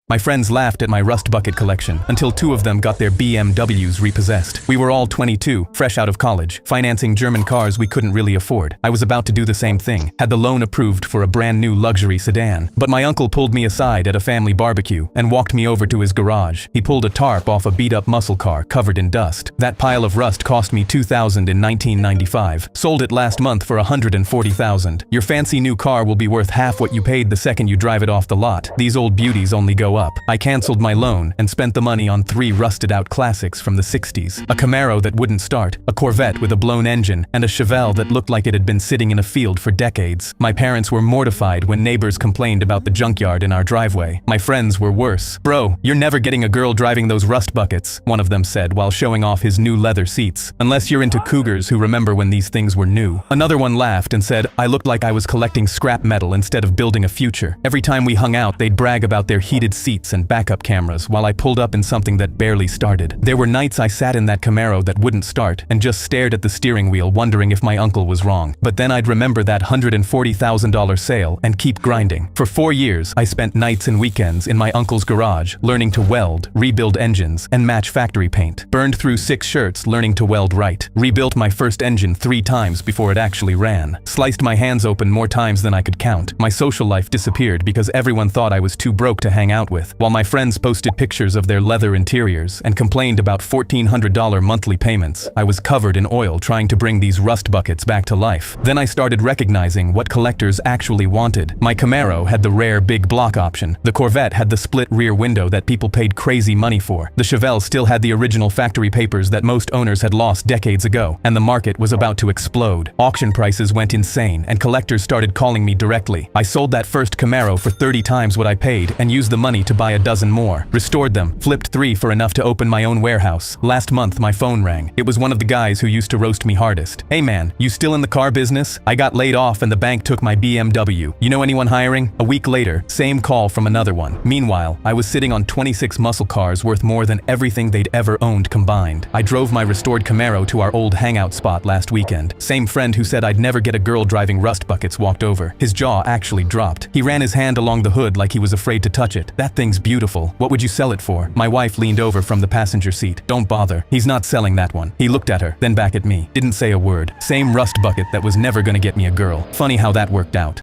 My friends laughed at my rust bucket collection until two of them got their BMWs repossessed. We were all 22, fresh out of college, financing German cars we couldn't really afford. I was about to do the same thing, had the loan approved for a brand new luxury sedan. But my uncle pulled me aside at a family barbecue and walked me over to his garage. He pulled a tarp off a beat-up muscle car covered in dust. That pile of rust cost me $2,000 in 1995. Sold it last month for $140,000. Your fancy new car will be worth half what you paid the second you drive it off the lot. These old beauties only go up. I canceled my loan and spent the money on 3 rusted-out classics from the 60s. A Camaro that wouldn't start, a Corvette with a blown engine, and a Chevelle that looked like it had been sitting in a field for decades. My parents were mortified when neighbors complained about the junkyard in our driveway. My friends were worse. "Bro, you're never getting a girl driving those rust buckets," one of them said while showing off his new leather seats. "Unless you're into cougars who remember when these things were new." Another one laughed and said, "I looked like I was collecting scrap metal instead of building a future." Every time we hung out, they'd brag about their heated seats and backup cameras while I pulled up in something that barely started. There were nights I sat in that Camaro that wouldn't start and just stared at the steering wheel wondering if my uncle was wrong. But then I'd remember that $140,000 sale and keep grinding. For 4 years, I spent nights and weekends in my uncle's garage learning to weld, rebuild engines, and match factory paint. Burned through 6 shirts learning to weld right. Rebuilt my first engine 3 times before it actually ran. Sliced my hands open more times than I could count. My social life disappeared because everyone thought I was too broke to hang out with. While my friends posted pictures of their leather interiors and complained about $1,400 monthly payments, I was covered in oil trying to bring these rust buckets back to life. Then I started recognizing what collectors actually wanted. My Camaro had the rare big block option. The Corvette had the split rear window that people paid crazy money for. The Chevelle still had the original factory papers that most owners had lost decades ago, and the market was about to explode. Auction prices went insane, and collectors started calling me directly. I sold that first Camaro for 30 times what I paid and used the money to buy a dozen more. Restored them, flipped 3 for enough to open my own warehouse. Last month my phone rang. It was one of the guys who used to roast me hardest. "Hey man, you still in the car business? I got laid off and the bank took my BMW. You know anyone hiring?" A week later, same call from another one. Meanwhile, I was sitting on 26 muscle cars worth more than everything they'd ever owned combined. I drove my restored Camaro to our old hangout spot last weekend. Same friend who said I'd never get a girl driving rust buckets walked over. His jaw actually dropped. He ran his hand along the hood like he was afraid to touch it. "That thing's beautiful. What would you sell it for?" My wife leaned over from the passenger seat. "Don't bother. He's not selling that one." He looked at her, then back at me. Didn't say a word. Same rust bucket that was never gonna get me a girl. Funny how that worked out.